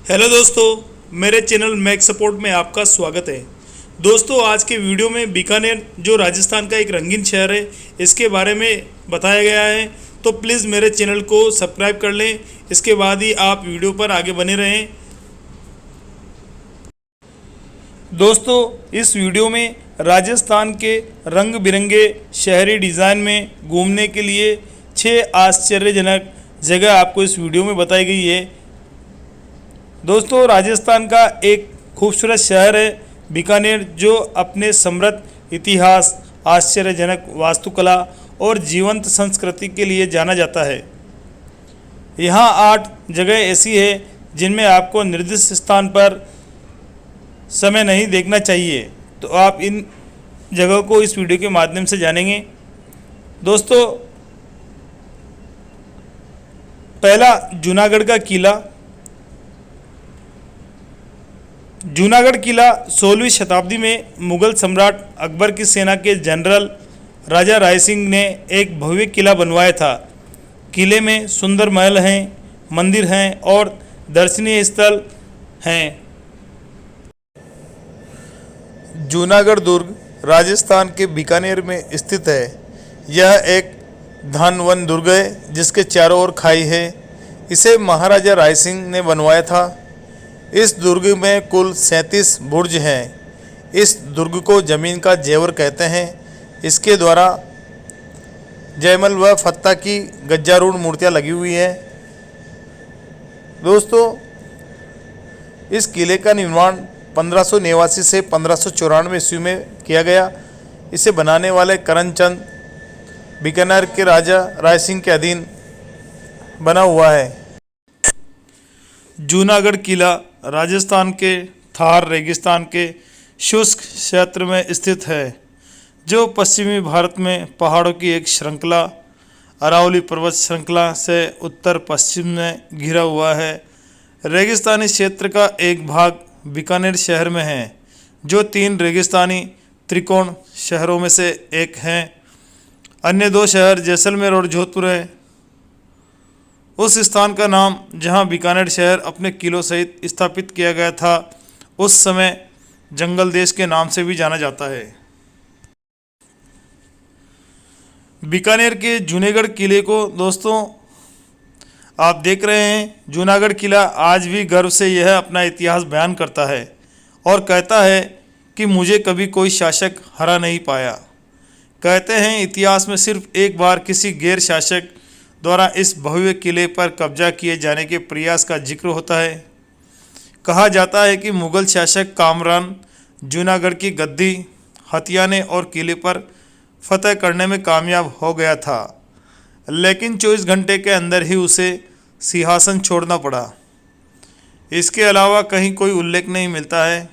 Hello दोस्तों, मेरे channel Mac support में आपका स्वागत है। दोस्तों, आज के वीडियो में बीकानेर जो राजस्थान का एक रंगीन शहर है, इसके बारे में बताया गया है। तो प्लीज़ मेरे चैनल को सब्सक्राइब कर लें, इसके बाद ही आप वीडियो पर आगे बने रहें। दोस्तों, इस वीडियो में राजस्थान के रंग बिरंगे शहरी डिज़ाइन में घूमने के लिए 6 आश्चर्यजनक जगह आपको इस वीडियो में बताई गई है। दोस्तों, राजस्थान का एक खूबसूरत शहर है बीकानेर, जो अपने समृद्ध इतिहास, आश्चर्यजनक वास्तुकला और जीवंत संस्कृति के लिए जाना जाता है। यहाँ 8 जगह ऐसी है जिनमें आपको निर्दिष्ट स्थान पर समय नहीं देखना चाहिए, तो आप इन जगहों को इस वीडियो के माध्यम से जानेंगे। दोस्तों, पहला जूनागढ़ का किला। जूनागढ़ किला 16वीं शताब्दी में मुगल सम्राट अकबर की सेना के जनरल राजा राय सिंह ने एक भव्य किला बनवाया था। किले में सुंदर महल हैं, मंदिर हैं और दर्शनीय स्थल हैं। जूनागढ़ दुर्ग राजस्थान के बीकानेर में स्थित है। यह एक धानवन दुर्ग है जिसके चारों ओर खाई है। इसे महाराजा राय सिंह ने बनवाया था। इस दुर्ग में कुल 37 बुर्ज हैं। इस दुर्ग को ज़मीन का जेवर कहते हैं। इसके द्वारा जयमल व फत्ता की गज्जारूढ़ मूर्तियाँ लगी हुई हैं। दोस्तों, इस किले का निर्माण 1589 से 1594 ईस्वी में किया गया। इसे बनाने वाले करमचंद बीकानेर के राजा राय सिंह के अधीन बना हुआ है। जूनागढ़ किला राजस्थान के थार रेगिस्तान के शुष्क क्षेत्र में स्थित है, जो पश्चिमी भारत में पहाड़ों की एक श्रृंखला अरावली पर्वत श्रृंखला से उत्तर पश्चिम में घिरा हुआ है। रेगिस्तानी क्षेत्र का एक भाग बीकानेर शहर में है, जो 3 रेगिस्तानी त्रिकोण शहरों में से एक हैं। अन्य 2 शहर जैसलमेर और जोधपुर है। उस स्थान का नाम जहां बीकानेर शहर अपने किलों सहित स्थापित किया गया था, उस समय जंगल देश के नाम से भी जाना जाता है। बीकानेर के जूनागढ़ किले को दोस्तों आप देख रहे हैं। जूनागढ़ किला आज भी गर्व से यह अपना इतिहास बयान करता है और कहता है कि मुझे कभी कोई शासक हरा नहीं पाया। कहते हैं इतिहास में सिर्फ एक बार किसी गैर शासक द्वारा इस भव्य किले पर कब्जा किए जाने के प्रयास का जिक्र होता है। कहा जाता है कि मुगल शासक कामरान जूनागढ़ की गद्दी हथियाने और किले पर फतह करने में कामयाब हो गया था, लेकिन 24 घंटे के अंदर ही उसे सिंहासन छोड़ना पड़ा। इसके अलावा कहीं कोई उल्लेख नहीं मिलता है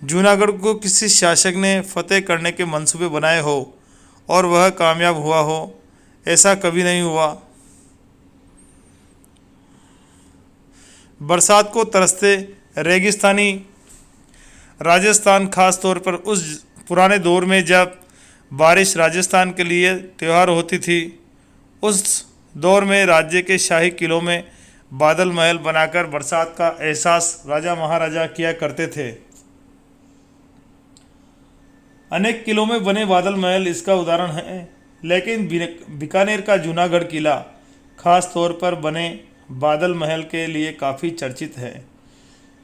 जूनागढ़ को किसी शासक ने फतह करने के मंसूबे बनाए हो और वह कामयाब हुआ हो। ऐसा कभी नहीं हुआ। बरसात को तरसते रेगिस्तानी राजस्थान, खास तौर पर उस पुराने दौर में जब बारिश राजस्थान के लिए त्यौहार होती थी, उस दौर में राज्य के शाही किलों में बादल महल बनाकर बरसात का एहसास राजा महाराजा किया करते थे। अनेक किलों में बने बादल महल इसका उदाहरण है, लेकिन बीकानेर का जूनागढ़ किला खास तौर पर बने बादल महल के लिए काफ़ी चर्चित है।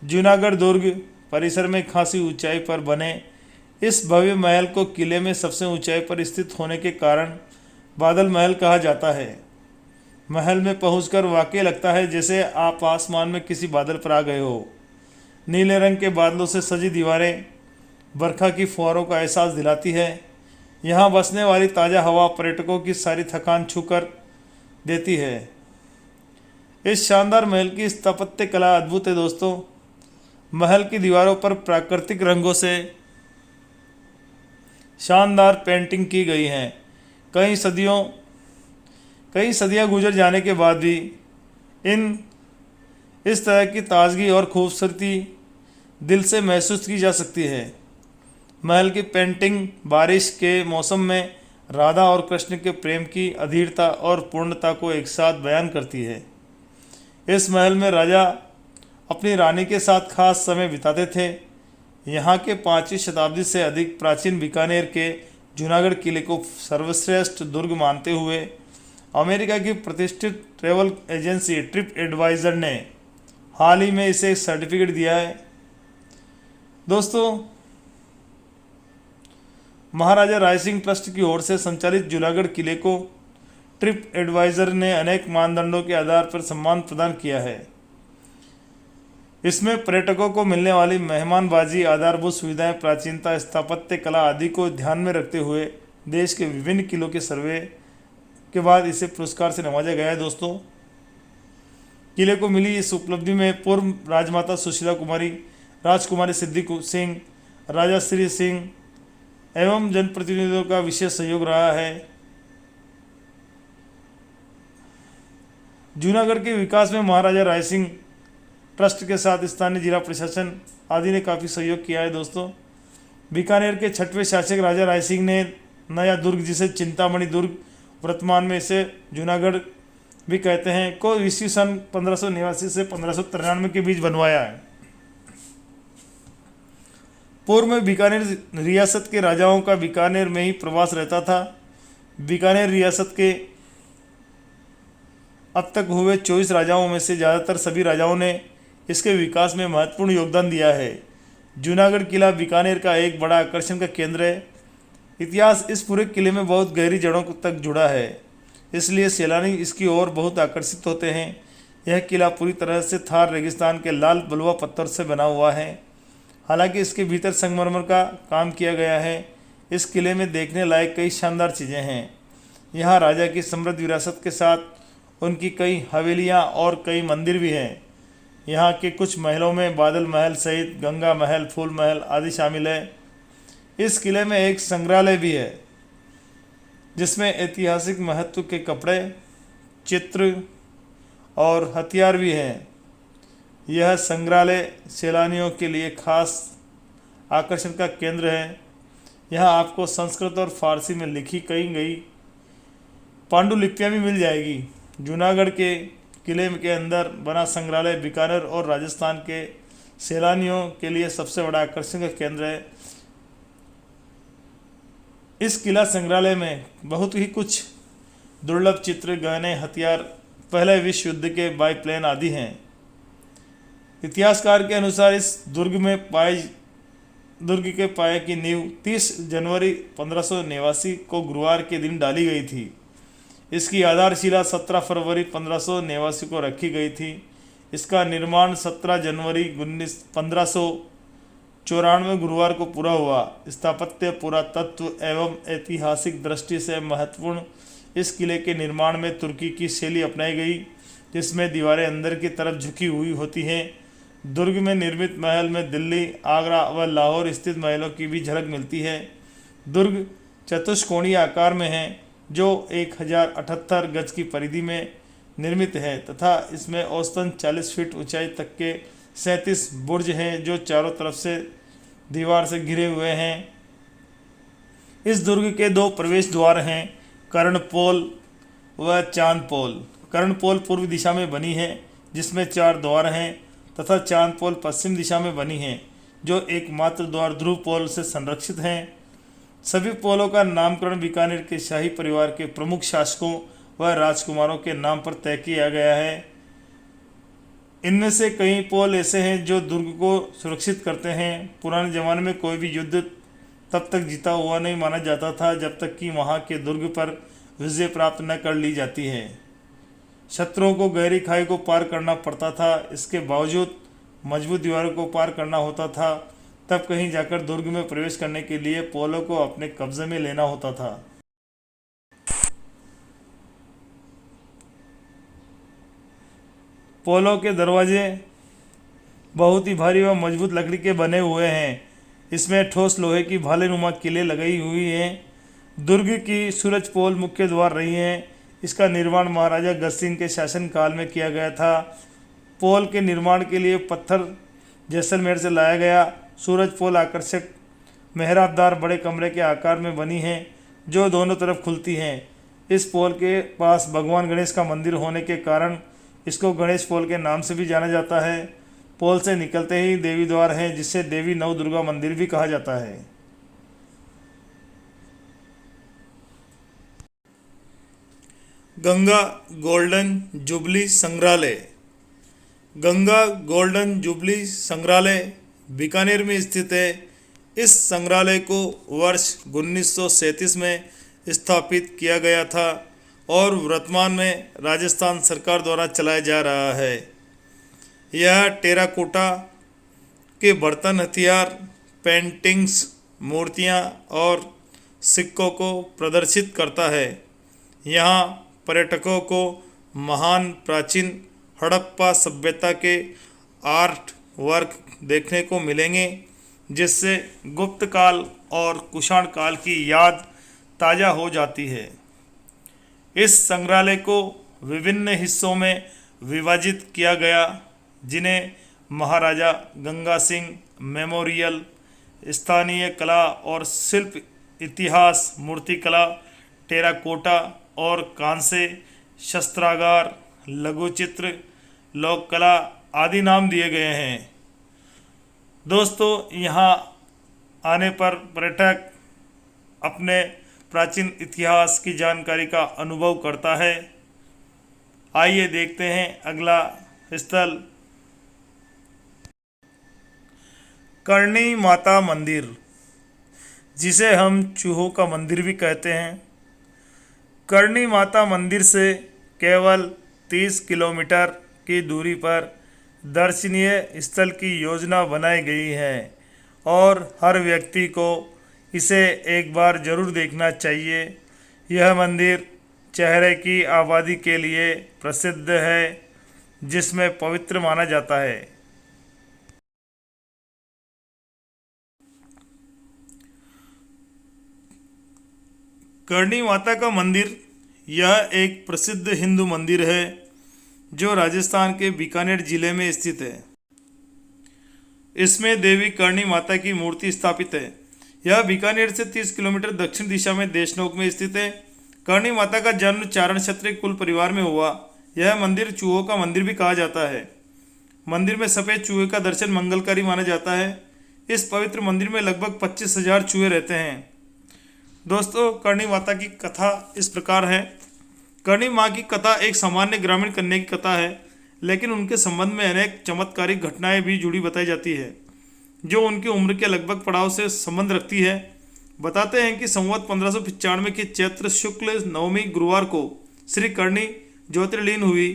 जूनागढ़ दुर्ग परिसर में खासी ऊंचाई पर बने इस भव्य महल को किले में सबसे ऊंचाई पर स्थित होने के कारण बादल महल कहा जाता है। महल में पहुंचकर वाकई लगता है जैसे आप आसमान में किसी बादल पर आ गए हो। नीले रंग के बादलों से सजी दीवारें बरखा की फुहारों का एहसास दिलाती है। यहाँ बसने वाली ताज़ा हवा पर्यटकों की सारी थकान छू कर देती है। इस शानदार महल की स्थापत्य कला अद्भुत है दोस्तों। महल की दीवारों पर प्राकृतिक रंगों से शानदार पेंटिंग की गई हैं। कई सदियां गुजर जाने के बाद भी इस तरह की ताजगी और खूबसूरती दिल से महसूस की जा सकती है। महल की पेंटिंग बारिश के मौसम में राधा और कृष्ण के प्रेम की अधीरता और पूर्णता को एक साथ बयान करती है। इस महल में राजा अपनी रानी के साथ खास समय बिताते थे। यहाँ के 5वीं शताब्दी से अधिक प्राचीन बीकानेर के जूनागढ़ किले को सर्वश्रेष्ठ दुर्ग मानते हुए अमेरिका की प्रतिष्ठित ट्रैवल एजेंसी ट्रिप एडवाइज़र ने हाल ही में इसे सर्टिफिकेट दिया है। दोस्तों, महाराजा रायसिंह ट्रस्ट की ओर से संचालित जूनागढ़ किले को ट्रिप एडवाइज़र ने अनेक मानदंडों के आधार पर सम्मान प्रदान किया है। इसमें पर्यटकों को मिलने वाली मेहमानबाजी, आधारभूत सुविधाएं, प्राचीनता, स्थापत्य कला आदि को ध्यान में रखते हुए देश के विभिन्न किलों के सर्वे के बाद इसे पुरस्कार से नवाजा गया है। दोस्तों, किले को मिली इस उपलब्धि में पूर्व राजमाता सुशीला कुमारी, राजकुमारी सिद्धि सिंह, राजा श्री सिंह एवं जनप्रतिनिधियों का विशेष सहयोग रहा है। जूनागढ़ के विकास में महाराजा रायसिंह ट्रस्ट के साथ स्थानीय जिला प्रशासन आदि ने काफ़ी सहयोग किया है। दोस्तों, बीकानेर के 6वें शासक राजा रायसिंह ने नया दुर्ग, जिसे चिंतामणि दुर्ग वर्तमान में इसे जूनागढ़ भी कहते हैं, को ईस्वी सन 1589 से 1593 के बीच बनवाया है। पूर्व में बीकानेर रियासत के राजाओं का बीकानेर में ही प्रवास रहता था। बीकानेर रियासत के अब तक हुए 24 राजाओं में से ज़्यादातर सभी राजाओं ने इसके विकास में महत्वपूर्ण योगदान दिया है। जूनागढ़ किला बीकानेर का एक बड़ा आकर्षण का केंद्र है। इतिहास इस पूरे किले में बहुत गहरी जड़ों तक जुड़ा है, इसलिए सैलानी इसकी ओर बहुत आकर्षित होते हैं। यह किला पूरी तरह से थार रेगिस्तान के लाल बलुआ पत्थर से बना हुआ है। हालांकि इसके भीतर संगमरमर का काम किया गया है। इस किले में देखने लायक कई शानदार चीज़ें हैं। यहाँ राजा की समृद्ध विरासत के साथ उनकी कई हवेलियाँ और कई मंदिर भी हैं। यहाँ के कुछ महलों में बादल महल सहित गंगा महल, फूल महल आदि शामिल है। इस किले में एक संग्रहालय भी है, जिसमें ऐतिहासिक महत्व के कपड़े, चित्र और हथियार भी हैं। यह संग्रहालय सैलानियों के लिए खास आकर्षण का केंद्र है। यहाँ आपको संस्कृत और फारसी में लिखी कई गई पांडुलिपियाँ भी मिल जाएगी। जूनागढ़ के किले के अंदर बना संग्रहालय बीकानेर और राजस्थान के सैलानियों के लिए सबसे बड़ा आकर्षण का केंद्र है। इस किला संग्रहालय में बहुत ही कुछ दुर्लभ चित्र, गहने, हथियार, पहले विश्व युद्ध के बाईप्लेन आदि हैं। इतिहासकार के अनुसार इस दुर्ग के पाए की नींव 30 जनवरी 1589 को गुरुवार के दिन डाली गई थी। इसकी आधारशिला 17 फरवरी 1589 को रखी गई थी। इसका निर्माण 17 जनवरी 1594 गुरुवार को पूरा हुआ। स्थापत्य, पुरातत्व एवं ऐतिहासिक दृष्टि से महत्वपूर्ण इस किले के निर्माण में तुर्की की शैली अपनाई गई, जिसमें दीवारें अंदर की तरफ झुकी हुई होती हैं। दुर्ग में निर्मित महल में दिल्ली, आगरा व लाहौर स्थित महलों की भी झलक मिलती है। दुर्ग चतुष्कोणीय आकार में है, जो 1078 गज की परिधि में निर्मित है तथा इसमें औसतन 40 फीट ऊंचाई तक के 37 बुर्ज हैं, जो चारों तरफ से दीवार से घिरे हुए हैं। इस दुर्ग के 2 प्रवेश द्वार हैं, कर्णपोल व चांदपोल। कर्णपोल पूर्व दिशा में बनी है, जिसमें 4 द्वार हैं, तथा चांदपोल पश्चिम दिशा में बनी है, जो एकमात्र द्वार ध्रुवपोल से संरक्षित हैं। सभी पोलों का नामकरण बीकानेर के शाही परिवार के प्रमुख शासकों व राजकुमारों के नाम पर तय किया गया है। इनमें से कई पोल ऐसे हैं जो दुर्ग को सुरक्षित करते हैं। पुराने ज़माने में कोई भी युद्ध तब तक जीता हुआ नहीं माना जाता था जब तक कि वहाँ के दुर्ग पर विजय प्राप्त न कर ली जाती है। शत्रुओं को गहरी खाई को पार करना पड़ता था। इसके बावजूद मजबूत दीवारों को पार करना होता था। तब कहीं जाकर दुर्ग में प्रवेश करने के लिए पोलों को अपने कब्जे में लेना होता था। पोलों के दरवाजे बहुत ही भारी व मजबूत लकड़ी के बने हुए हैं। इसमें ठोस लोहे की भालेनुमा किले लगाई हुई हैं। दुर्ग की सूरज पोल मुख्य द्वार रही हैं। इसका निर्माण महाराजा गज सिंह के शासनकाल में किया गया था। पोल के निर्माण के लिए पत्थर जैसलमेर से लाया गया। सूरज पोल आकर्षक मेहराबदार बड़े कमरे के आकार में बनी है, जो दोनों तरफ खुलती हैं। इस पोल के पास भगवान गणेश का मंदिर होने के कारण इसको गणेश पोल के नाम से भी जाना जाता है। पोल से निकलते ही देवी द्वार है, जिसे देवी नवदुर्गा मंदिर भी कहा जाता है। गंगा गोल्डन जुबली संग्रहालय। गंगा गोल्डन जुबली संग्रहालय बीकानेर में स्थित है। इस संग्रहालय को वर्ष 1937 में स्थापित किया गया था और वर्तमान में राजस्थान सरकार द्वारा चलाया जा रहा है। यह टेराकोटा के बर्तन, हथियार, पेंटिंग्स, मूर्तियाँ और सिक्कों को प्रदर्शित करता है। यहाँ पर्यटकों को महान प्राचीन हड़प्पा सभ्यता के आर्ट वर्क देखने को मिलेंगे, जिससे गुप्त काल और कुषाण काल की याद ताज़ा हो जाती है। इस संग्रहालय को विभिन्न हिस्सों में विभाजित किया गया, जिन्हें महाराजा गंगा सिंह मेमोरियल, स्थानीय कला और शिल्प इतिहास, मूर्तिकला, टेराकोटा और कांस्य, शस्त्रागार, लघुचित्र, लोक कला आदि नाम दिए गए हैं। दोस्तों, यहाँ आने पर पर्यटक अपने प्राचीन इतिहास की जानकारी का अनुभव करता है। आइए देखते हैं अगला स्थल, करणी माता मंदिर, जिसे हम चूहों का मंदिर भी कहते हैं। करणी माता मंदिर से केवल 30 किलोमीटर की दूरी पर दर्शनीय स्थल की योजना बनाई गई है और हर व्यक्ति को इसे एक बार जरूर देखना चाहिए। यह मंदिर चेहरे की आबादी के लिए प्रसिद्ध है, जिसमें पवित्र माना जाता है। करणी माता का मंदिर यह एक प्रसिद्ध हिंदू मंदिर है जो राजस्थान के बीकानेर जिले में स्थित है। इसमें देवी करणी माता की मूर्ति स्थापित है। यह बीकानेर से 30 किलोमीटर दक्षिण दिशा में देशनोक में स्थित है। करणी माता का जन्म चारण क्षत्रिय कुल परिवार में हुआ। यह मंदिर चूहों का मंदिर भी कहा जाता है। मंदिर में सफ़ेद चूहे का दर्शन मंगलकारी माना जाता है। इस पवित्र मंदिर में लगभग 25,000 चूहे रहते हैं। दोस्तों, करणी माता की कथा इस प्रकार है। करणी माँ की कथा एक सामान्य ग्रामीण कन्या की कथा है, लेकिन उनके संबंध में अनेक चमत्कारिक घटनाएं भी जुड़ी बताई जाती है, जो उनकी उम्र के लगभग पड़ाव से संबंध रखती है। बताते हैं कि संवत 1595 की चैत्र शुक्ल नवमी गुरुवार को श्री करणी ज्योतिर्लीन हुई।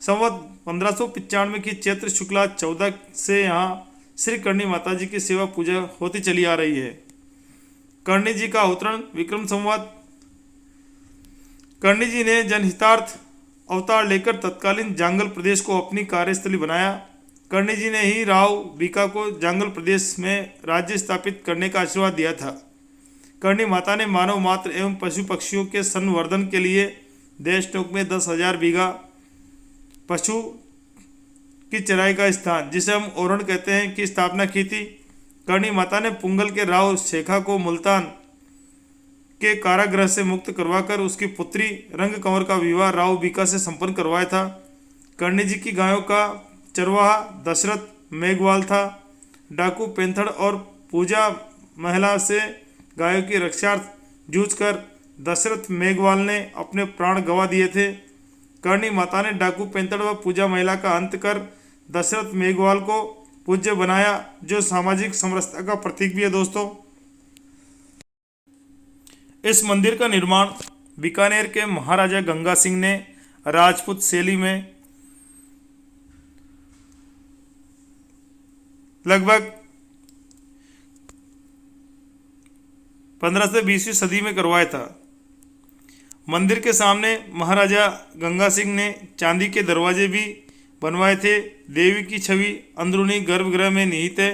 संवत 1595 की चैत्र शुक्ला 14 से यहाँ श्री करणी माता जी की सेवा पूजा होती चली आ रही है। करणी जी का अवतरण विक्रम संवत। करणी जी ने जनहितार्थ अवतार लेकर तत्कालीन जांगल प्रदेश को अपनी कार्यस्थली बनाया। करणी जी ने ही राव बीका को जांगल प्रदेश में राज्य स्थापित करने का आशीर्वाद दिया था। करणी माता ने मानव मात्र एवं पशु पक्षियों के संवर्धन के लिए देशनोक में 10,000 बीघा पशु की चराई का स्थान, जिसे हम ओरण कहते हैं, की स्थापना की थी। करणी माता ने पुंगल के राव शेखा को मुल्तान के कारागृह से मुक्त करवाकर उसकी पुत्री रंग कंवर का विवाह राव बीका से संपन्न करवाया था। करणी जी की गायों का चरवाहा दशरथ मेघवाल था। डाकू पेंथड़ और पूजा महिला से गायों की रक्षार्थ जूझकर दशरथ मेघवाल ने अपने प्राण गंवा दिए थे। करणी माता ने डाकू पेंथड़ व पूजा महिला का अंत कर दशरथ मेघवाल को पूज्य बनाया, जो सामाजिक समरसता का प्रतीक भी है। दोस्तों, इस मंदिर का निर्माण बीकानेर के महाराजा गंगा सिंह ने राजपूत शैली में लगभग 15 से 20वीं सदी में करवाया था। मंदिर के सामने महाराजा गंगा सिंह ने चांदी के दरवाजे भी बनवाए थे। देवी की छवि अंदरूनी गर्भगृह में निहित है।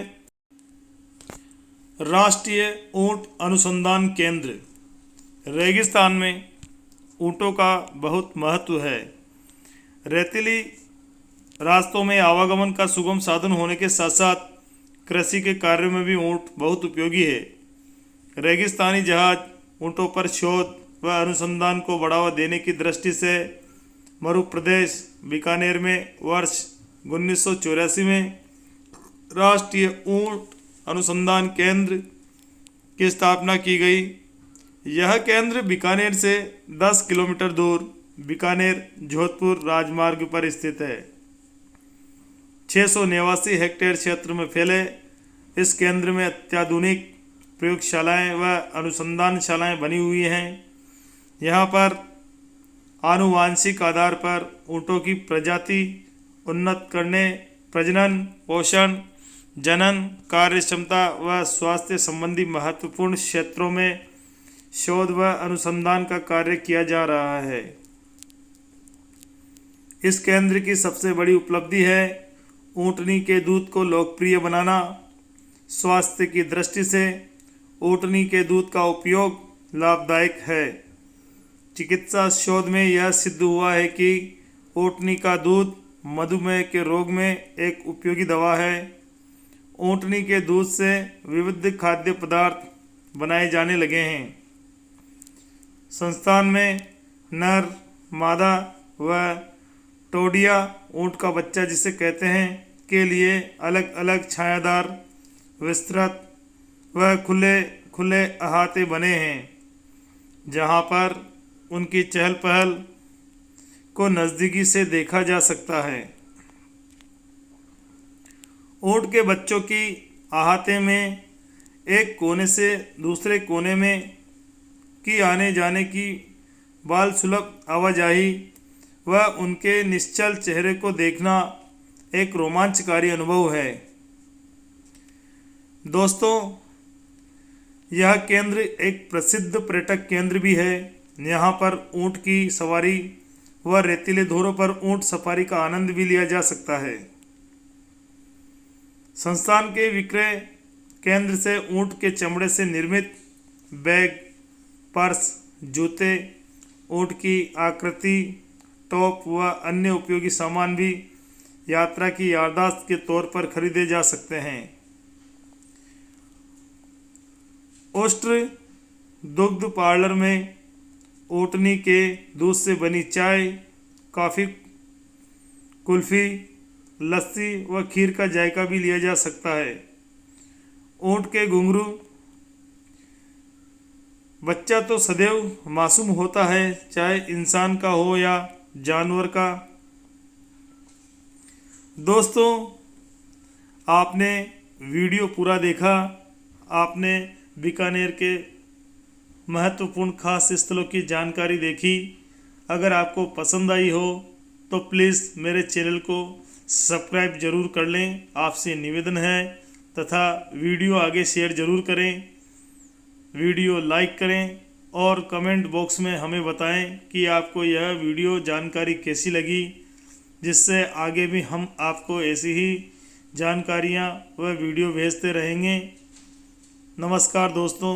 राष्ट्रीय ऊंट अनुसंधान केंद्र। रेगिस्तान में ऊँटों का बहुत महत्व है। रेतीली रास्तों में आवागमन का सुगम साधन होने के साथ साथ कृषि के कार्यों में भी ऊँट बहुत उपयोगी है। रेगिस्तानी जहाज ऊँटों पर शोध व अनुसंधान को बढ़ावा देने की दृष्टि से मध्य प्रदेश बीकानेर में वर्ष 1984 में राष्ट्रीय ऊंट अनुसंधान केंद्र की स्थापना की गई। यह केंद्र बीकानेर से 10 किलोमीटर दूर बीकानेर जोधपुर राजमार्ग पर स्थित है। 689 हेक्टेयर क्षेत्र में फैले इस केंद्र में अत्याधुनिक प्रयोगशालाएं व अनुसंधानशालाएं बनी हुई हैं। यहाँ पर आनुवांशिक आधार पर ऊँटों की प्रजाति उन्नत करने, प्रजनन, पोषण, जनन, कार्यक्षमता व स्वास्थ्य संबंधी महत्वपूर्ण क्षेत्रों में शोध व अनुसंधान का कार्य किया जा रहा है। इस केंद्र की सबसे बड़ी उपलब्धि है ऊँटनी के दूध को लोकप्रिय बनाना। स्वास्थ्य की दृष्टि से ऊँटनी के दूध का उपयोग लाभदायक है। चिकित्सा शोध में यह सिद्ध हुआ है कि ऊँटनी का दूध मधुमेह के रोग में एक उपयोगी दवा है। ऊँटनी के दूध से विविध खाद्य पदार्थ बनाए जाने लगे हैं। संस्थान में नर, मादा व टोडिया ऊँट का बच्चा जिसे कहते हैं के लिए अलग अलग छायादार, विस्तृत व खुले अहाते बने हैं, जहाँ पर उनकी चहल पहल को नज़दीकी से देखा जा सकता है। ऊँट के बच्चों की अहाते में एक कोने से दूसरे कोने में की आने जाने की बाल सुलभ आवाजाही व उनके निश्चल चेहरे को देखना एक रोमांचकारी अनुभव है। दोस्तों, यह केंद्र एक प्रसिद्ध पर्यटक केंद्र भी है। यहाँ पर ऊँट की सवारी व रेतीले धोरों पर ऊँट सफारी का आनंद भी लिया जा सकता है। संस्थान के विक्रय केंद्र से ऊँट के चमड़े से निर्मित बैग, पर्स, जूते, ऊँट की आकृति, टॉप व अन्य उपयोगी सामान भी यात्रा की याददाश्त के तौर पर खरीदे जा सकते हैं। ओस्ट्र दुग्ध पार्लर में ऊँटनी के दूध से बनी चाय, कॉफ़ी, कुल्फ़ी, लस्सी व खीर का जायका भी लिया जा सकता है। ऊँट के घुंघरू। बच्चा तो सदैव मासूम होता है, चाहे इंसान का हो या जानवर का। दोस्तों, आपने वीडियो पूरा देखा। आपने बीकानेर के महत्वपूर्ण खास स्थलों की जानकारी देखी। अगर आपको पसंद आई हो तो प्लीज़ मेरे चैनल को सब्सक्राइब ज़रूर कर लें, आपसे निवेदन है, तथा वीडियो आगे शेयर ज़रूर करें, वीडियो लाइक करें और कमेंट बॉक्स में हमें बताएं कि आपको यह वीडियो जानकारी कैसी लगी, जिससे आगे भी हम आपको ऐसी ही जानकारियां व वीडियो भेजते रहेंगे। नमस्कार दोस्तों।